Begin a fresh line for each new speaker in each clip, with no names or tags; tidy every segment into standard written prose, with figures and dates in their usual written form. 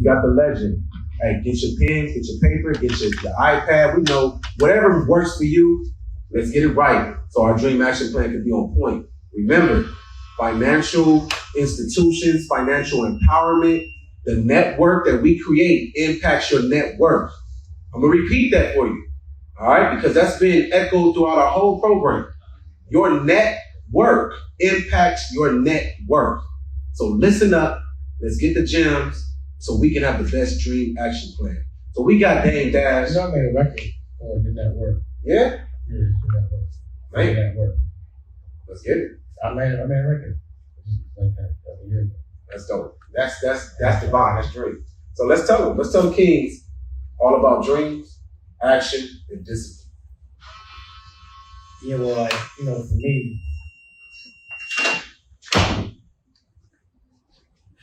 You got the legend. Hey, get your pen, get your paper, get your iPad. We know whatever works for you, let's get it right so our dream action plan can be on point. Remember, financial institutions, financial empowerment, the network that we create impacts your net worth. I'm going to repeat that for you, all right? Because that's been echoed throughout our whole program. Your net worth impacts your net worth. So listen up. Let's get the gems so we can have the best dream action plan. So we got Dame Dash.
You know, I made a record for the network.
Yeah?
Yeah, the network.
Man.
The network.
Let's get it.
I made a record. Like that.
That's dope. That's divine. That's dream. So let's tell them. Let's tell the kings all about dreams, action, and discipline.
Yeah, well, like, you know, for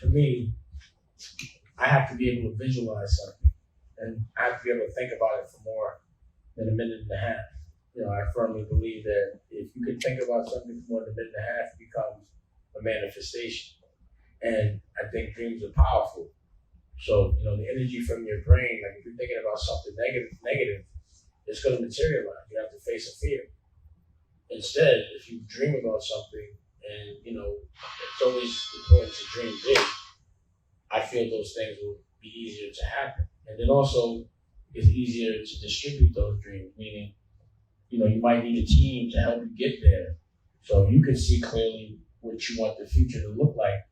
me, I have to be able to visualize something, and I have to be able to think about it for more than a minute and a half. You know, I firmly believe that if you can think about something for more than a minute and a half, it becomes a manifestation. And I think dreams are powerful. So, you know, the energy from your brain, like if you're thinking about something negative, it's going to materialize. You have to face a fear. Instead, if you dream about something, and, you know, it's always important to dream big, I feel those things will be easier to happen. And then also, it's easier to distribute those dreams, meaning, you know, you might need a team to help you get there. So if you can see clearly what you want the future to look like,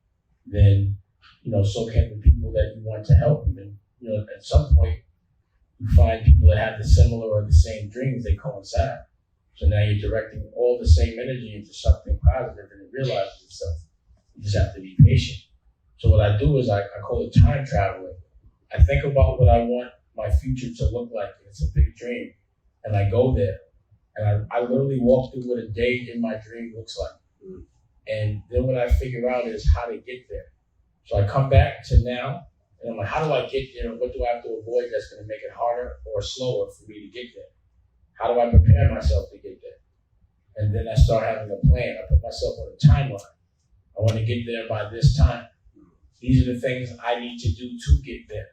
then, you know, so can the people that you want to help you. And, you know, at some point, you find people that have the similar or the same dreams, they coincide. So now you're directing all the same energy into something positive, and it realizes itself. You just have to be patient. So what I do is I call it time traveling. I think about what I want my future to look like, and it's a big dream, and I go there, and I literally walk through what a day in my dream looks like. And then what I figure out is how to get there. So I come back to now, and I'm like, how do I get there? What do I have to avoid that's going to make it harder or slower for me to get there? How do I prepare myself to get there? And then I start having a plan. I put myself on a timeline. I want to get there by this time. These are the things I need to do to get there,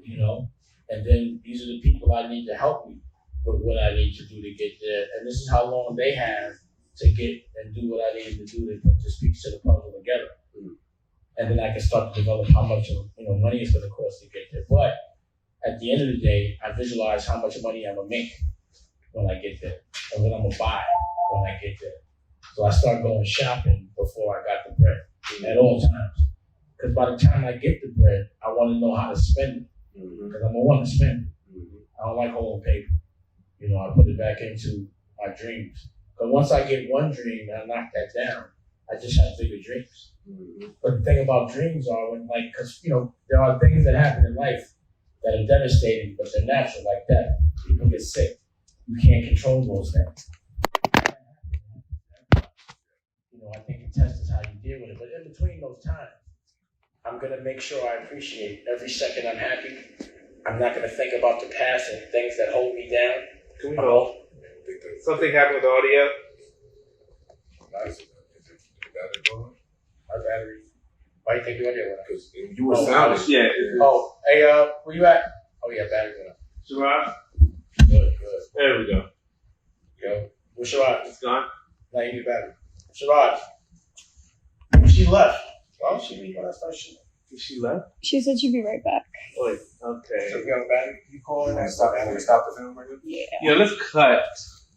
you know? And then these are the people I need to help me with what I need to do to get there. And this is how long they have to get and do what I need to do to put this piece of the puzzle together. And then I can start to develop how much, you know, money it's going to cost to get there. But at the end of the day, I visualize how much money I'm going to make when I get there, and what I'm going to buy when I get there. So I start going shopping before I got the bread at all times. Because by the time I get the bread, I want to know how to spend it. Because I'm going to want to spend it. I don't like holding paper. You know, I put it back into my dreams. But once I get one dream and I knock that down, I just have bigger dreams. But the thing about dreams are when, like, because, you know, there are things that happen in life that are devastating, but they're natural, like death. People get sick. You can't control those things. You know, I think the test is how you deal with it. But in between those times, I'm going to make sure I appreciate every second I'm happy. I'm not going to think about the past and things that hold me down.
Can we hold? Something happened with the audio.
My battery. Why do you think the audio went up?
Because you were sounding.
Yeah.
Oh, hey, where you at? Oh, yeah, battery went up.
Sharad?
Good.
There we go.
Yo, where's Sharad?
It's gone.
Now you need battery. Sharad. She left. Why did she leave when I started shooting?
She left?
She said she'd be right back.
Wait, okay.
So you got a battery? You calling?
Stop the film right now?
Yeah.
Yeah, let's cut.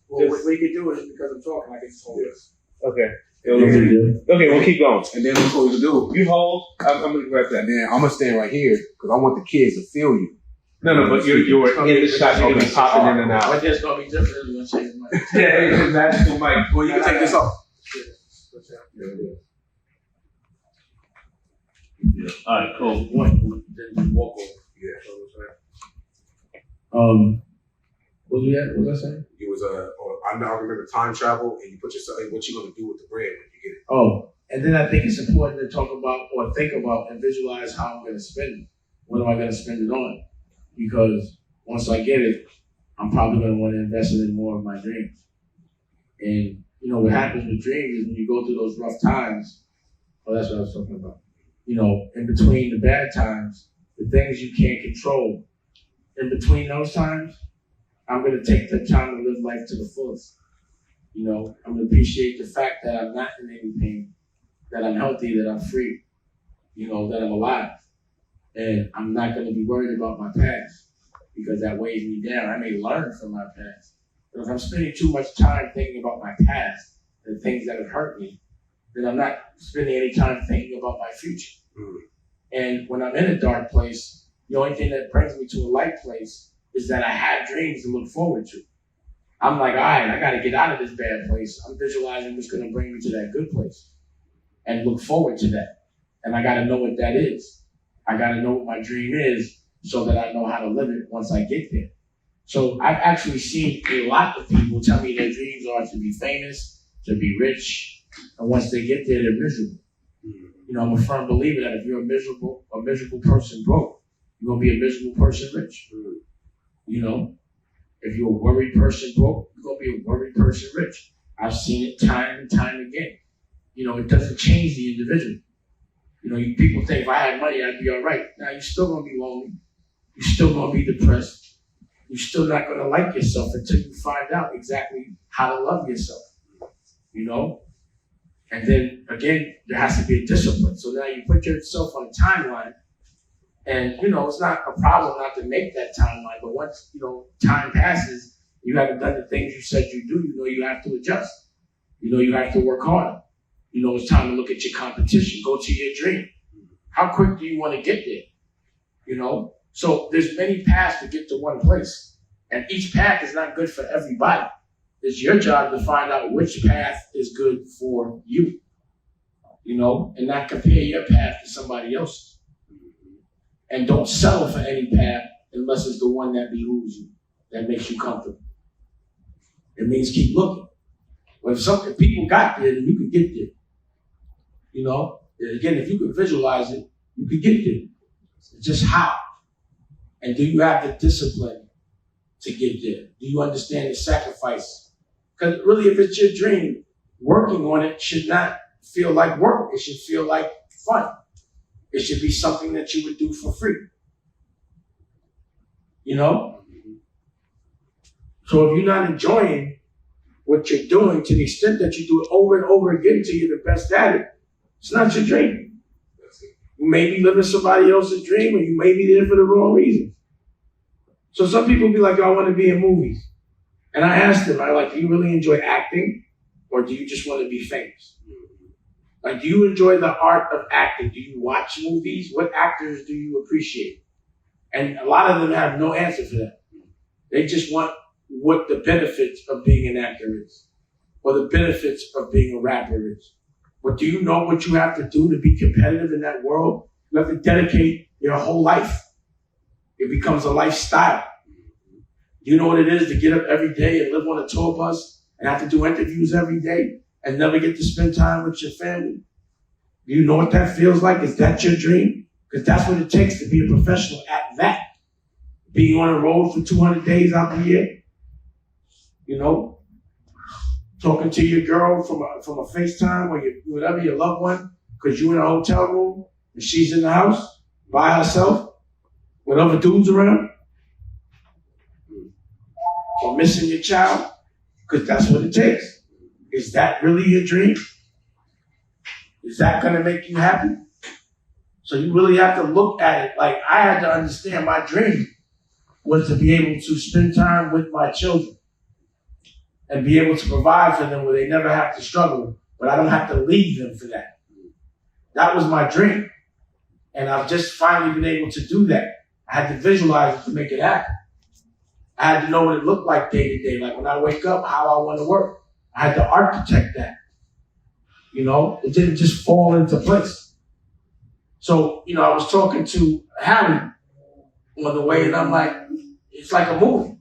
Well, what we could do is because I'm talking, I can just hold this.
Okay. Okay, we'll keep going.
And then what's what we can do?
You hold. I'm going to grab that.
And then I'm going to stand right here because I want the kids to feel you.
No, but you were in the shot. You're going to be popping in and out.
But it's going to be different. It's going to change the mic.
Yeah, that's the mic.
Well, you can take this off.
Yeah. All right, cool.
Then you walk over.
Yeah.
What was I saying?
It was I remember time travel, and you put yourself in what you're going to do with the bread when you get it.
Oh, and then I think it's important to talk about or think about and visualize how I'm going to spend it. What am I going to spend it on? Because once I get it, I'm probably going to want to invest it in more of my dreams. And, you know, what happens with dreams is when you go through those rough times, that's what I was talking about. You know, in between the bad times, the things you can't control. In between those times, I'm gonna take the time to live life to the fullest. You know, I'm gonna appreciate the fact that I'm not in any pain, that I'm healthy, that I'm free, you know, that I'm alive. And I'm not gonna be worried about my past because that weighs me down. I may learn from my past. But if I'm spending too much time thinking about my past, the things that have hurt me, then I'm not spending any time thinking about my future. And when I'm in a dark place, the only thing that brings me to a light place is that I have dreams to look forward to. I'm like, all right, I got to get out of this bad place. I'm visualizing what's going to bring me to that good place and look forward to that. And I got to know what that is. I got to know what my dream is so that I know how to live it once I get there. So I've actually seen a lot of people tell me their dreams are to be famous, to be rich, and once they get there, they're miserable. You know, I'm a firm believer that if you're a miserable person broke, you're going to be a miserable person rich. You know, if you're a worried person broke, you're going to be a worried person rich. I've seen it time and time again. You know, it doesn't change the individual. You know, people think if I had money, I'd be all right. Now, you're still going to be lonely. You're still going to be depressed. You're still not going to like yourself until you find out exactly how to love yourself. You know? And then, again, there has to be a discipline. So now you put yourself on a timeline. And, you know, it's not a problem not to make that timeline. But once, you know, time passes, you haven't done the things you said you do, you know, you have to adjust. You know, you have to work harder. You know, it's time to look at your competition. Go to your dream. How quick do you want to get there? You know? So there's many paths to get to one place. And each path is not good for everybody. It's your job to find out which path is good for you. You know? And not compare your path to somebody else's. And don't settle for any path unless it's the one that behooves you, that makes you comfortable. It means keep looking. But if people got there, then you could get there. You know? And again, if you could visualize it, you could get there. It's just how. And do you have the discipline to get there? Do you understand the sacrifice? Because really, if it's your dream, working on it should not feel like work. It should feel like fun. It should be something that you would do for free. You know? So if you're not enjoying what you're doing to the extent that you do it over and over again till you're the best at it, it's not your dream. You may be living somebody else's dream, or you may be there for the wrong reasons. So some people be like, I want to be in movies. And I asked them, do you really enjoy acting, or do you just want to be famous? Like, do you enjoy the art of acting? Do you watch movies? What actors do you appreciate? And a lot of them have no answer for that. They just want what the benefits of being an actor is, or the benefits of being a rapper is. But do you know what you have to do to be competitive in that world? You have to dedicate your whole life. It becomes a lifestyle. Do you know what it is to get up every day and live on a tour bus and have to do interviews every day and never get to spend time with your family? Do you know what that feels like? Is that your dream? Because that's what it takes to be a professional at that. Being on the road for 200 days out the year. You know? Talking to your girl from a FaceTime or whatever, your loved one, because you're in a hotel room and she's in the house by herself with other dudes around. Or missing your child, because that's what it takes. Is that really your dream? Is that going to make you happy? So you really have to look at it. Like, I had to understand my dream was to be able to spend time with my children and be able to provide for them where they never have to struggle, but I don't have to leave them for that. That was my dream. And I've just finally been able to do that. I had to visualize it to make it happen. I had to know what it looked like day to day. Like when I wake up, how I want to work. I had to architect that. You know, it didn't just fall into place. So, you know, I was talking to Harry on the way, and I'm like, it's like a movie.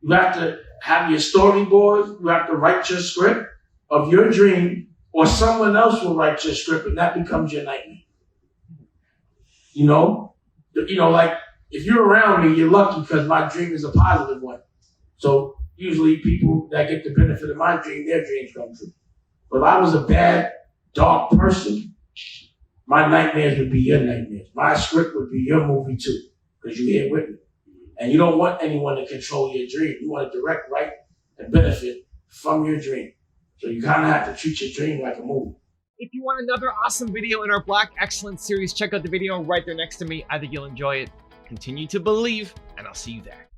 You have to have your storyboard. You have to write your script of your dream, or someone else will write your script, and that becomes your nightmare. You know, like if you're around me, you're lucky because my dream is a positive one. So usually people that get the benefit of my dream, their dreams come true. But if I was a bad, dark person, My nightmares would be your nightmares. My script would be your movie too, because you're here with me. And you don't want anyone to control your dream. You want to direct, write, and benefit from your dream. So you kind of have to treat your dream like a movie.
If you want another awesome video in our Black Excellence series, check out the video right there next to me. I think you'll enjoy it. Continue to believe, and I'll see you there.